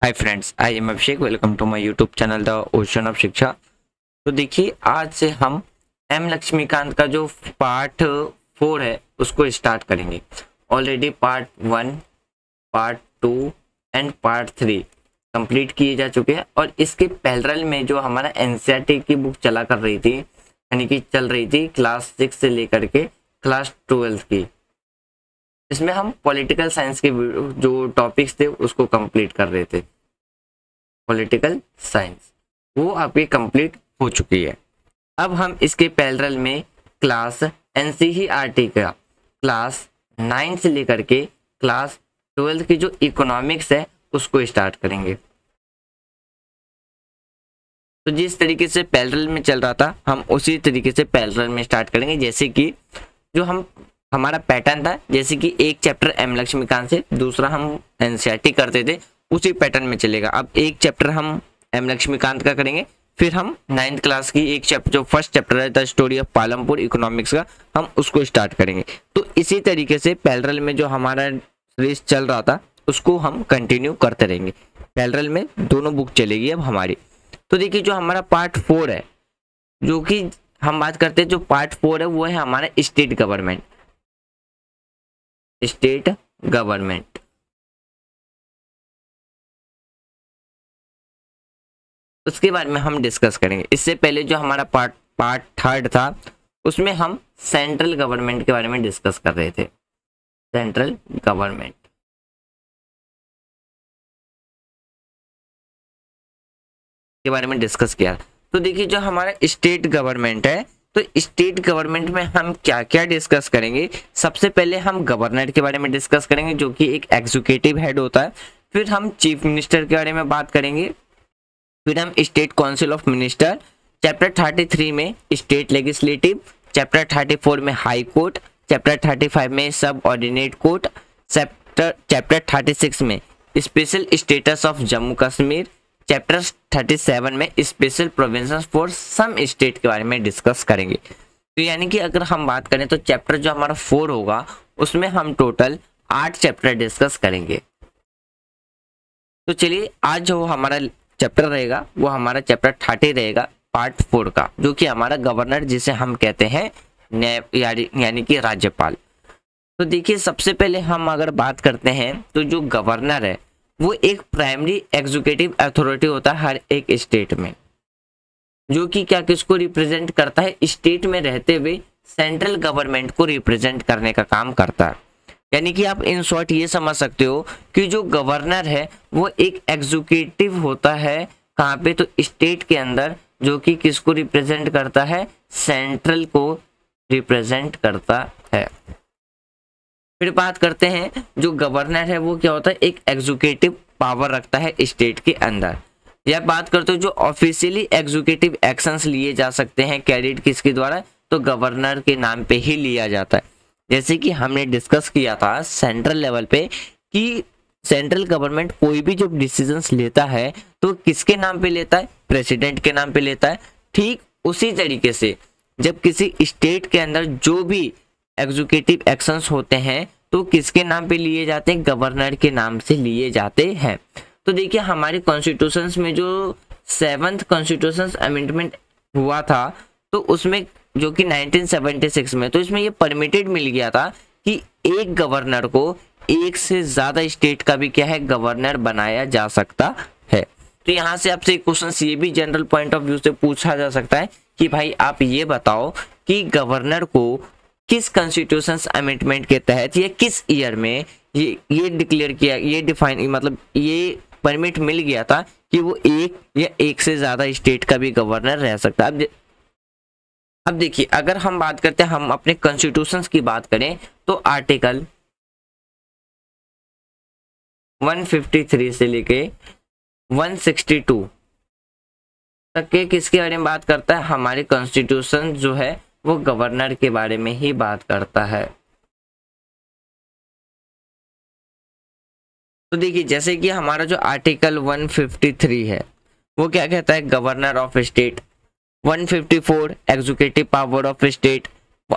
Hi friends, I am Abhishek. Welcome to my YouTube channel the ocean of Shiksha. तो देखिए, आज से हम एम लक्ष्मीकांत का जो पार्ट 4 है उसको स्टार्ट करेंगे। Already part 1, part 2 and part 3 complete किए जा चुके हैं और इसके पैरेलल में जो हमारा एनसीईआरटी की बुक चला कर रही थी, यानी कि चल रही थी क्लास 6 से लेकर के क्लास 12 की, इसमें हम पॉलिटिकल साइंस के जो टॉपिक्स थे उसको कंप्लीट कर रहे थे। पॉलिटिकल साइंस वो आपकी कंप्लीट हो चुकी है। अब हम इसके पैरेलल में क्लास एनसीईआरटी का क्लास 9 से लेकर के क्लास 12 की जो इकोनॉमिक्स है उसको स्टार्ट करेंगे। तो जिस तरीके से पैरेलल में चल रहा था हम उसी तरीके से पैरेलल में स्टार्ट करेंगे। जैसे कि जो हमारा पैटर्न था, जैसे कि एक चैप्टर एम लक्ष्मीकांत से दूसरा हम एनसीईआरटी करते थे, उसी पैटर्न में चलेगा। अब एक चैप्टर हम एम लक्ष्मीकांत का करेंगे, फिर हम 9th क्लास की एक चैप्टर जो फर्स्ट चैप्टर है the story of Palampur economics का, हम उसको स्टार्ट करेंगे। तो इसी तरीके से पैरेलल में जो हमारा रेस चल रहा था उसको हम कंटिन्यू करते रहेंगे। पैरेलल में दोनों बुक चलेगी अब हमारी। तो देखिए, जो हमारा पार्ट 4 है, जो कि हम बात करते हैं, जो पार्ट 4 है वो है हमारा स्टेट गवर्नमेंट। स्टेट गवर्नमेंट उसके बारे में हम डिस्कस करेंगे। इससे पहले जो हमारा पार्ट 3 था उसमें हम सेंट्रल गवर्नमेंट के बारे में डिस्कस कर रहे थे। सेंट्रल गवर्नमेंट के बारे में डिस्कस किया। तो देखिए, जो हमारा स्टेट गवर्नमेंट है, तो स्टेट गवर्नमेंट में हम क्या क्या डिस्कस करेंगे। सबसे पहले हम गवर्नर के बारे में डिस्कस करेंगे, जो कि एक एग्जीक्यूटिव हेड होता है। फिर हम चीफ मिनिस्टर के बारे में बात करेंगे। फिर हम state council of minister, chapter 33 में स्टेट लेजिस्लेटिव, चैप्टर 34 में हाई कोर्ट, चैप्टर 35 में सब ऑर्डिनेट कोर्ट, चैप्टर 36 में special status of Jammu Kashmir, chapter 37 में special provinces for some state के बारे में डिस्कस करेंगे। तो यानी कि अगर हम बात करें तो चैप्टर जो हमारा 4 होगा उसमें हम टोटल 8 चैप्टर डिस्कस करेंगे। तो चलिए, आज जो हमारा चैप्टर रहेगा वो हमारा चैप्टर 30 रहेगा पार्ट 4 का, जो कि हमारा गवर्नर, जिसे हम कहते हैं यानी कि राज्यपाल। तो देखिए, सबसे पहले हम अगर बात करते हैं तो जो गवर्नर है वो एक प्राइमरी एग्जीक्यूटिव अथॉरिटी होता है हर एक स्टेट में, जो कि क्या किसको रिप्रेजेंट करता है, स्टेट में रहते हुए सेंट्रल गवर्नमेंट को रिप्रेजेंट करने का काम करता है। यानी कि आप इन शॉर्ट ये समझ सकते हो कि जो गवर्नर है वो एक एग्जीक्यूटिव होता है, कहाँ पे, तो स्टेट के अंदर, जो कि किसको रिप्रेजेंट करता है, सेंट्रल को रिप्रेजेंट करता है। फिर बात करते हैं, जो गवर्नर है वो क्या होता है, एक एग्जीक्यूटिव पावर रखता है स्टेट के अंदर। या बात करते हो जो ऑफिशियली एग्जीक्यूटिव एक्शंस लिए जा सकते हैं कैरिड किसके द्वारा, तो गवर्नर के नाम पे ही लिया जाता है। जैसे कि हमने डिस्कस किया था सेंट्रल लेवल पे कि सेंट्रल गवर्नमेंट कोई भी जो डिसीजंस लेता है तो किसके नाम पे लेता है, प्रेसिडेंट के नाम पे लेता है। ठीक उसी तरीके से जब किसी स्टेट के अंदर जो भी एग्जीक्यूटिव एक्शंस होते हैं तो किसके नाम पे लिए जाते हैं, गवर्नर के नाम से लिए जाते हैं। तो देखिए, हमारे कॉन्स्टिट्यूशन में जो 7th कॉन्स्टिट्यूशन अमेंडमेंट हुआ था तो उसमें, जो कि 1976 में, तो इसमें ये परमिटेड मिल गया था कि एक गवर्नर को एक से ज्यादा स्टेट का भी क्या है, गवर्नर बनाया जा सकता है। तो यहाँ से आपसे क्वेश्चन ये भी जनरल पॉइंट ऑफ व्यू से पूछा जा सकता है कि भाई आप ये बताओ कि गवर्नर को किस कॉन्स्टिट्यूशन अमेंडमेंट के तहत या किस ईयर में ये डिक्लेयर किया, ये डिफाइन, मतलब ये परमिट मिल गया था कि वो एक या एक से ज्यादा स्टेट का भी गवर्नर रह सकता है। अब देखिए, अगर हम बात करते हैं, हम अपने कॉन्स्टिट्यूशन की बात करें तो आर्टिकल 153 से लेके 162 तक के किसके बारे में बात करता है, हमारे कॉन्स्टिट्यूशन जो है वो गवर्नर के बारे में ही बात करता है। तो देखिए, जैसे कि हमारा जो आर्टिकल 153 है वो क्या कहता है, governor of state. 154 executive power of state,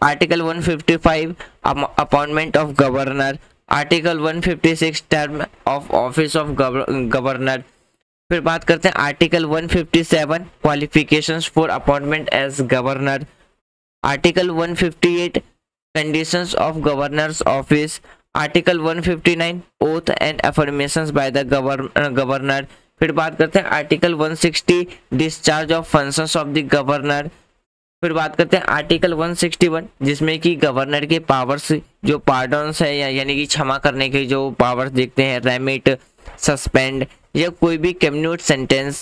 article 155 appointment of governor, article 156 term of office of governor, फिर बात करते हैं article 157 qualifications for appointment as governor, article 158 conditions of governor's office, article 159 oath and affirmations by the governor. फिर बात करते हैं article 160 discharge of functions of the governor. फिर बात करते हैं आर्टिकल 161 जिसमें कि गवर्नर के पावर्स जो पार्डन्स है यानी कि क्षमा करने के जो पावर्स देखते हैं, रेमिट, सस्पेंड या कोई भी कम्यूट सेंटेंस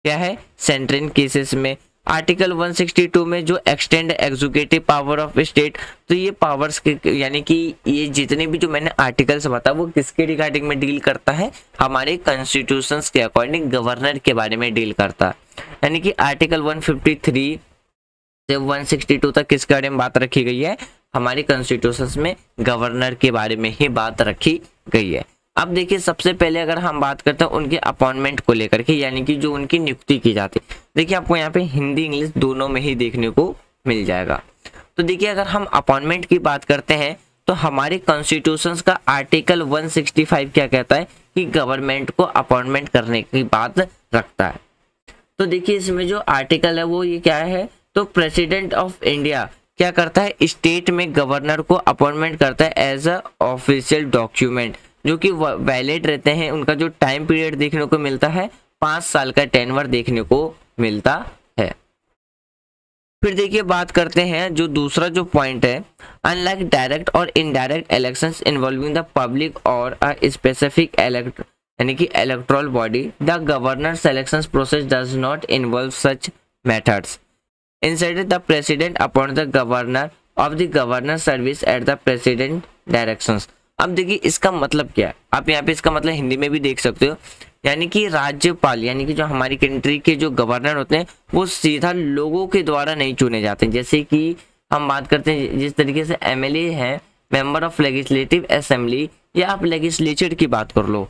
क्या है सेंट्रल केसेस में। आर्टिकल 162 में जो extend executive power of state, तो ये पावर्स के यानी कि ये जितने भी जो मैंने आर्टिकल्स बताया वो किसके रिगार्डिंग में डील करता है, हमारे कॉन्स्टिट्यूशंस के अकॉर्डिंग गवर्नर के बारे में डील करता है। यानी कि आर्टिकल 153 से 162 तक किसके बारे में बात रखी गई है, हमारे कॉन्स्टिट्यूशंस में गवर्नर के बारे में ही बात रखी गई है। अब देखिए सबसे पहले अगर हम बात करते हैं उनके अपॉइंटमेंट को लेकर के, यानी कि जो उनकी नियुक्ति की जाती है, देखिए आपको यहाँ पे हिंदी इंग्लिश दोनों में ही देखने को मिल जाएगा। तो देखिए अगर हम अपॉइंटमेंट की बात करते हैं तो हमारे कॉन्स्टिट्यूशंस का आर्टिकल 165 क्या कहता है कि गवर्नमेंट को अपॉइंटमेंट करने की बात रखता है। तो देखिए इसमें जो आर्टिकल है वो ये क्या है, तो प्रेसिडेंट ऑफ इंडिया क्या करता है, स्टेट में गवर्नर को अपॉइंटमेंट करता है एज अ ऑफिशियल डॉक्यूमेंट, जो कि वैलिड रहते हैं। उनका जो टाइम पीरियड देखने को मिलता है 5 साल का टेन्योर देखने को मिलता है। फिर देखिए बात करते हैं जो दूसरा जो पॉइंट है, अनलाइक डायरेक्ट और indirect elections involving the public और अ स्पेसिफिक यानी कि electoral body, the governor selection process does not involve such methods. Instead the president appoint the governor of the governor service at the president directions. अब देखिए इसका मतलब क्या है, आप यहाँ पे इसका मतलब हिंदी में भी देख सकते हो, यानी कि राज्यपाल यानी कि जो हमारी कंट्री के जो गवर्नर होते हैं वो सीधा लोगों के द्वारा नहीं चुने जाते। जैसे कि हम बात करते हैं जिस तरीके से एमएलए है, मेंबर ऑफ लेजिस्लेटिव असेंबली, या आप लेजिस्लेचर की बात कर लो,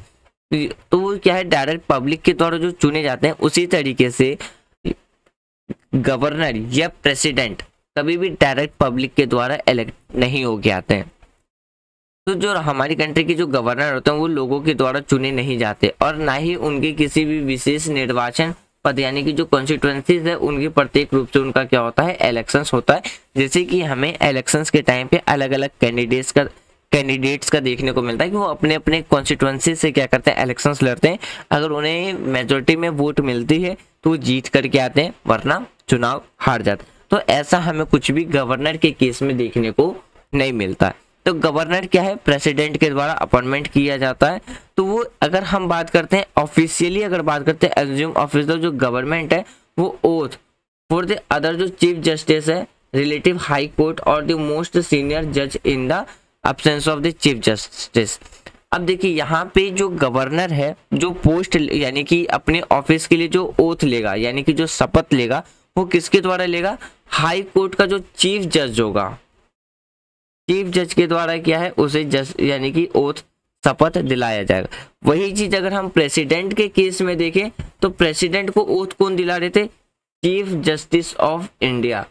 तो वो क्या है डायरेक्ट पब्लिक के द्वारा जो चुने जाते हैं, उसी तरीके से गवर्नर या प्रेसिडेंट कभी भी डायरेक्ट पब्लिक के द्वारा इलेक्ट नहीं होके आते हैं। तो जो हमारी कंट्री के जो गवर्नर होते हैं वो लोगों के द्वारा चुने नहीं जाते, और ना ही उनके किसी भी विशेष निर्वाचन पद यानी कि जो कॉन्स्टिट्यूएंसीज है उनके प्रत्येक रूप से उनका क्या होता है, इलेक्शंस होता है। जैसे कि हमें इलेक्शंस के टाइम पे अलग अलग कैंडिडेट्स का देखने को मिलता है कि वो अपने अपने कॉन्स्टिट्यूएंसी से क्या करते हैं, इलेक्शंस लड़ते हैं। अगर उन्हें मेजोरिटी में वोट मिलती है तो वो जीत करके आते हैं, वरना चुनाव हार जाते। तो ऐसा हमें कुछ भी गवर्नर के केस में देखने को नहीं मिलता। तो गवर्नर क्या है, प्रेसिडेंट के द्वारा अपॉइंटमेंट किया जाता है। तो वो अगर हम बात करते हैं ऑफिशियली, अगर बात करते हैं एज्यूम ऑफिशियल जो गवर्नमेंट है वो ओथ फॉर द अदर जो चीफ जस्टिस है, रिलेटिव हाई कोर्ट और द मोस्ट सीनियर जज in the absence of the chief justice. अब देखिए यहाँ पे जो गवर्नर है जो पोस्ट यानी कि अपने ऑफिस के लिए जो ओथ लेगा यानी कि जो शपथ लेगा वो किसके द्वारा लेगा, हाई कोर्ट का जो चीफ जज होगा, चीफ जज के द्वारा क्या है उसे जज यानी कि ओथ शपथ दिलाया जाएगा। वही चीज अगर हम प्रेसिडेंट के केस में देखें तो प्रेसिडेंट को ओथ कौन दिला रहे थे, चीफ जस्टिस ऑफ इंडिया।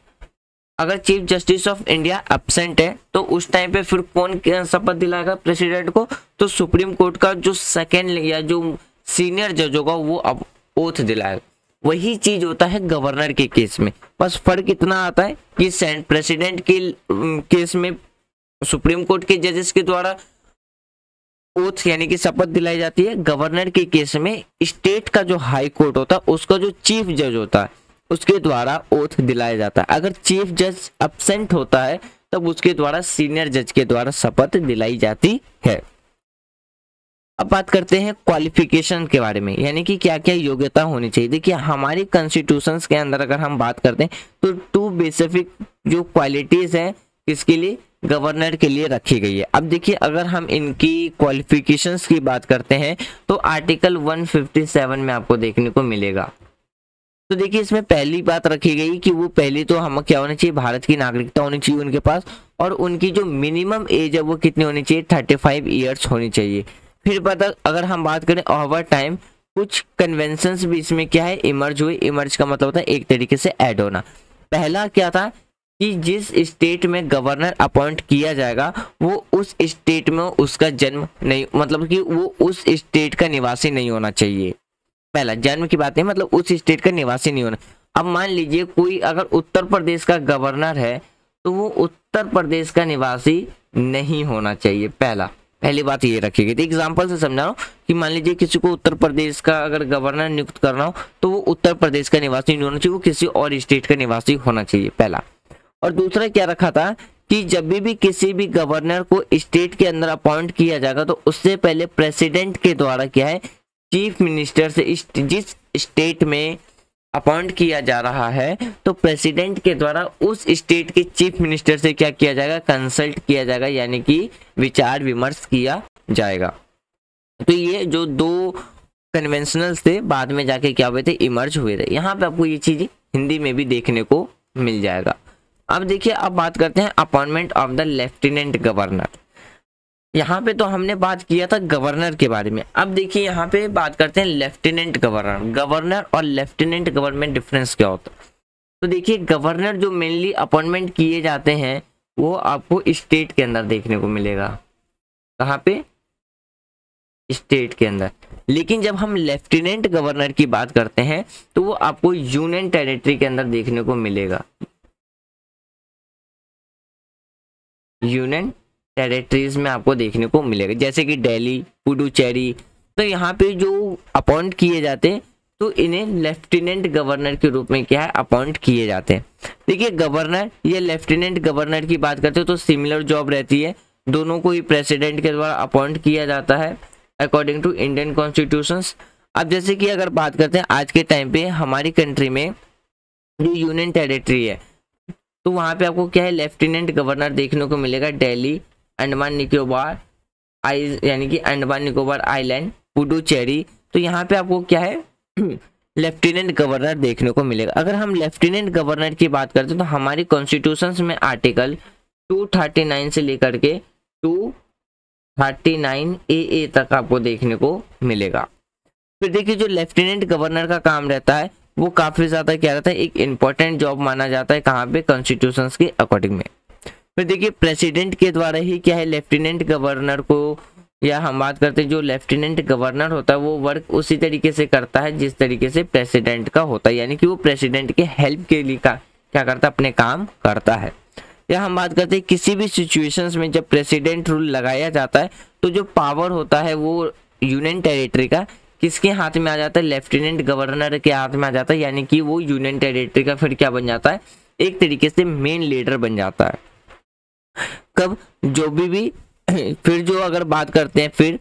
अगर chief justice of India absent है तो उस टाइम पे फिर कौन शपथ दिलाएगा प्रेसिडेंट को, तो सुप्रीम कोर्ट का जो सेकेंड या जो सीनियर जज होगा वो अब ओथ दिलाएगा। वही चीज होता है गवर्नर के केस में, बस फर्क इतना आता है कि प्रेसिडेंट के केस में सुप्रीम कोर्ट के जजेस के द्वारा ओथ यानी कि शपथ दिलाई जाती है, गवर्नर के केस में स्टेट का जो हाई कोर्ट होता है उसका जो चीफ जज होता है उसके द्वारा ओथ दिलाया जाता है। अगर चीफ जज एब्सेंट होता है तब उसके द्वारा सीनियर जज के द्वारा शपथ दिलाई जाती है। अब बात करते हैं क्वालिफिकेशन के बारे में, यानी कि क्या क्या योग्यता होनी चाहिए। देखिए हमारे कॉन्स्टिट्यूशंस के अंदर अगर हम बात करते हैं तो 2 बेसिक जो क्वालिटीज है किसके लिए, गवर्नर के लिए रखी गई है। अब देखिए अगर हम इनकी क्वालिफिकेशंस की बात करते हैं तो आर्टिकल 157 में आपको देखने को मिलेगा। तो देखिए इसमें पहली बात रखी गई कि वो पहली तो हम क्या होना चाहिए, भारत की नागरिकता होनी चाहिए उनके पास, और उनकी जो मिनिमम एज है वो कितनी होनी चाहिए, 35 ईयर्स होनी चाहिए। फिर पता अगर हम बात करें ओवर टाइम कुछ कन्वेंशंस भी इसमें क्या है इमर्ज हुए। इमर्ज का मतलब होता है एक तरीके से ऐड होना। पहला क्या था कि जिस स्टेट में गवर्नर अपॉइंट किया जाएगा वो उस स्टेट में उसका जन्म नहीं, मतलब कि वो उस स्टेट का निवासी नहीं होना चाहिए। पहला जन्म की बात नहीं, मतलब उस स्टेट का निवासी नहीं होना। अब मान लीजिए कोई अगर उत्तर प्रदेश का गवर्नर है तो वो उत्तर प्रदेश का निवासी नहीं होना चाहिए, पहली बात ये रखिएगा। तो एग्जाम्पल से समझा रहा हूँ कि मान लीजिए किसी को उत्तर प्रदेश का अगर गवर्नर नियुक्त करना हो तो वो उत्तर प्रदेश का निवासी नहीं होना चाहिए, वो किसी और स्टेट का निवासी होना चाहिए, पहला। और दूसरा क्या रखा था कि जब भी किसी भी गवर्नर को स्टेट के अंदर अपॉइंट किया जाएगा तो उससे पहले प्रेसिडेंट के द्वारा क्या है, चीफ मिनिस्टर से जिस स्टेट में अपॉइंट किया जा रहा है तो प्रेसिडेंट के द्वारा उस स्टेट के चीफ मिनिस्टर से क्या किया जाएगा, कंसल्ट किया जाएगा, यानी कि विचार विमर्श किया जाएगा। तो ये जो दो कन्वेंशनल्स थे बाद में जाके क्या हुए थे, इमर्ज हुए थे। यहाँ पे आपको ये चीज हिंदी में भी देखने को मिल जाएगा। अब देखिए, अब बात करते हैं appointment of the lieutenant governor. यहाँ पे तो हमने बात किया था गवर्नर के बारे में, अब देखिए यहाँ पे बात करते हैं लेफ्टिनेंट गवर्नर। गवर्नर और लेफ्टिनेंट गवर्नर में डिफरेंस क्या होता है? तो देखिए, गवर्नर जो मेनली अपॉइंटमेंट किए जाते हैं वो आपको स्टेट के अंदर देखने को मिलेगा। कहाँ पे? स्टेट के अंदर। लेकिन जब हम लेफ्टिनेंट गवर्नर की बात करते हैं तो वो आपको यूनियन टेरिटरी के अंदर देखने को मिलेगा, यूनियन टेरिटरीज में आपको देखने को मिलेगा, जैसे कि दिल्ली, पुडुचेरी। तो यहाँ पे जो अपॉइंट किए जाते हैं तो इन्हें लेफ्टिनेंट गवर्नर के रूप में क्या है, अपॉइंट किए जाते हैं। देखिए, गवर्नर या लेफ्टिनेंट गवर्नर की बात करते हो तो सिमिलर जॉब रहती है, दोनों को ही प्रेसिडेंट के द्वारा अपॉइंट किया जाता है अकॉर्डिंग टू इंडियन कॉन्स्टिट्यूशंस। अब जैसे कि अगर बात करते हैं आज के टाइम पे हमारी कंट्री में जो यूनियन टेरिटरी है तो वहाँ पे आपको क्या है, लेफ्टिनेंट गवर्नर देखने को मिलेगा। दिल्ली, अंडमान निकोबार यानी कि अंडमान निकोबार आइलैंड, पुडुचेरी। तो यहाँ पे आपको क्या है, लेफ्टिनेंट गवर्नर देखने को मिलेगा। अगर हम लेफ्टिनेंट गवर्नर की बात करते हैं तो हमारी कॉन्स्टिट्यूशंस में आर्टिकल 239 से लेकर के 239 AA तक आपको देखने को मिलेगा। फिर देखिए, जो लेफ्टिनेंट गवर्नर का काम रहता है वो काफी ज्यादा क्या रहता है, एक इंपॉर्टेंट जॉब माना जाता है, कहाँ पे, कॉन्स्टिट्यूशंस के अकॉर्डिंग में। फिर देखिए, प्रेसिडेंट के द्वारा ही क्या है, लेफ्टिनेंट गवर्नर को, या हम बात करते हैं जो लेफ्टिनेंट गवर्नर होता है वो वर्क उसी तरीके से करता है जिस तरीके से प्रेसिडेंट का होता है, यानी कि वो प्रेसिडेंट के हेल्प के लिए क्या करता है, अपने काम करता है। या हम बात करते हैं किसी भी सिचुएशंस में जब प्रेसिडेंट रूल लगाया जाता है तो जो पावर होता है वो यूनियन टेरिटरी का किसके हाथ में आ जाता है, लेफ्टिनेंट गवर्नर के हाथ में आ जाता है, यानी कि वो यूनियन टेरिटरी का फिर क्या बन जाता है, एक तरीके से मेन लीडर बन जाता है। कब, जो भी फिर जो अगर बात करते हैं फिर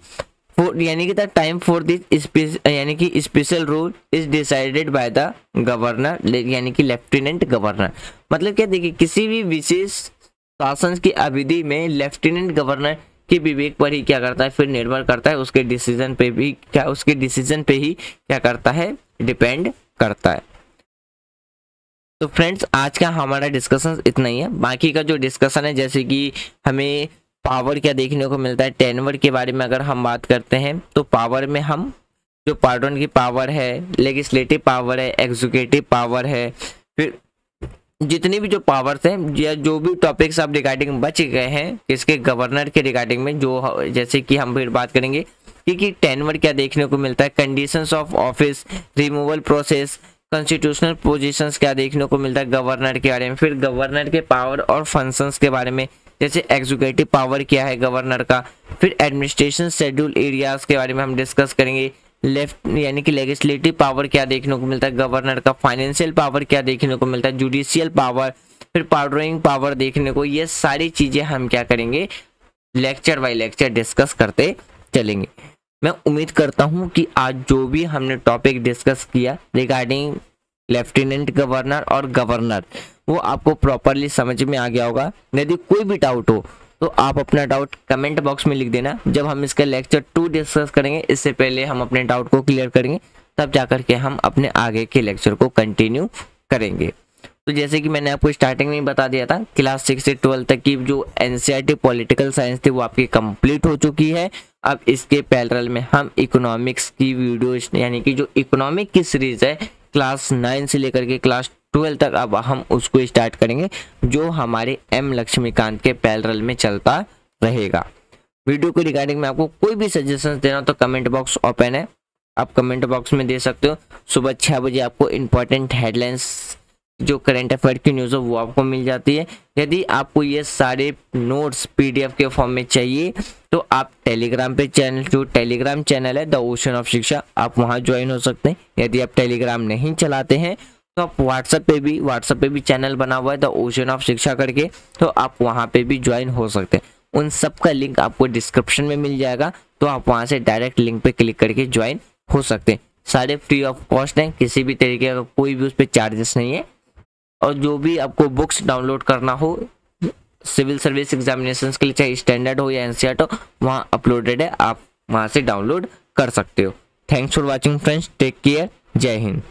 यानी कि द टाइम फॉर दिस यानी कि special rule is decided by the governor, यानी कि लेफ्टिनेंट गवर्नर। मतलब क्या, देखिए किसी भी विशेष शासन की अवधि में लेफ्टिनेंट गवर्नर के विवेक पर ही क्या करता है, फिर निर्भर करता है, उसके डिसीजन पे भी क्या, उसके डिसीजन पे ही क्या करता है, डिपेंड करता है। तो फ्रेंड्स, आज का हमारा डिस्कशन इतना ही है। बाकी का जो डिस्कशन है, जैसे कि हमें पावर क्या देखने को मिलता है, टेनवर के बारे में अगर हम बात करते हैं तो पावर में हम जो पार्डन की पावर है, लेजिस्लेटिव पावर है, एग्जीक्यूटिव पावर है, फिर जितनी भी जो पावर्स हैं या जो भी टॉपिक्स आप रिगार्डिंग बच गए हैं इसके गवर्नर के रिगार्डिंग में, जो जैसे कि हम फिर बात करेंगे कि टेनवर क्या देखने को मिलता है, conditions of office, removal process, constitutional positions क्या देखने को मिलता है गवर्नर के बारे में, फिर गवर्नर के पावर और फंक्शंस के बारे में, जैसे एग्जीक्यूटिव पावर क्या है गवर्नर का, फिर एडमिनिस्ट्रेशन शेड्यूल एरियाज के बारे में हम डिस्कस करेंगे, लेफ्ट यानी कि लेजिस्लेटिव पावर क्या देखने को मिलता है गवर्नर का, फाइनेंशियल पावर क्या देखने को मिलता है, जुडिशियल पावर, फिर पार्डरिंग पावर देखने को, ये सारी चीजें हम क्या करेंगे, लेक्चर बाय लेक्चर डिस्कस करते चलेंगे। मैं उम्मीद करता हूं कि आज जो भी हमने टॉपिक डिस्कस किया रिगार्डिंग लेफ्टिनेंट गवर्नर और गवर्नर वो आपको प्रॉपरली समझ में आ गया होगा। यदि कोई भी डाउट हो तो आप अपना डाउट कमेंट बॉक्स में लिख देना। जब हम इसका लेक्चर 2 डिस्कस करेंगे, इससे पहले हम अपने डाउट को क्लियर करेंगे, तब जाकर के हम अपने आगे के लेक्चर को कंटिन्यू करेंगे। तो जैसे कि मैंने आपको स्टार्टिंग में बता दिया था, क्लास 6 से 12 तक की जो एनसीईआरटी पॉलिटिकल साइंस थी वो आपकी कंप्लीट हो चुकी है। अब इसके पैरेलल में हम इकोनॉमिक्स की वीडियोस यानी कि जो इकोनॉमिक की सीरीज है क्लास 9 से लेकर के क्लास 12 तक अब हम उसको स्टार्ट करेंगे, जो हमारे एम लक्ष्मीकांत के पैरेलल में चलता रहेगा। वीडियो को रिगार्डिंग में आपको कोई भी सजेशन देना तो कमेंट बॉक्स ओपन है, आप कमेंट बॉक्स में दे सकते हो। सुबह 6 बजे आपको इंपॉर्टेंट हेडलाइंस जो करंट अफेयर की न्यूज़ हो वो आपको मिल जाती है। यदि आपको ये सारे नोट्स पीडीएफ के फॉर्म में चाहिए तो आप टेलीग्राम पे चैनल, जो टेलीग्राम चैनल है द ओशन ऑफ शिक्षा, आप वहाँ ज्वाइन हो सकते हैं। यदि आप टेलीग्राम नहीं चलाते हैं तो आप व्हाट्सएप पे भी चैनल बना हुआ है द ओशन ऑफ शिक्षा करके, तो आप वहाँ पे भी ज्वाइन हो सकते हैं। उन सब का लिंक आपको डिस्क्रिप्शन में मिल जाएगा, तो आप वहाँ से डायरेक्ट लिंक पे क्लिक करके ज्वाइन हो सकते हैं। सारे फ्री ऑफ कॉस्ट हैं, किसी भी तरीके का कोई भी उस पर चार्जेस नहीं है। और जो भी आपको बुक्स डाउनलोड करना हो सिविल सर्विस एग्जामिनेशंस के लिए, चाहे स्टैंडर्ड हो या एनसीईआरटी हो, वहाँ अपलोडेड है, आप वहाँ से डाउनलोड कर सकते हो। Thanks for watching friends, take care, जय हिंद।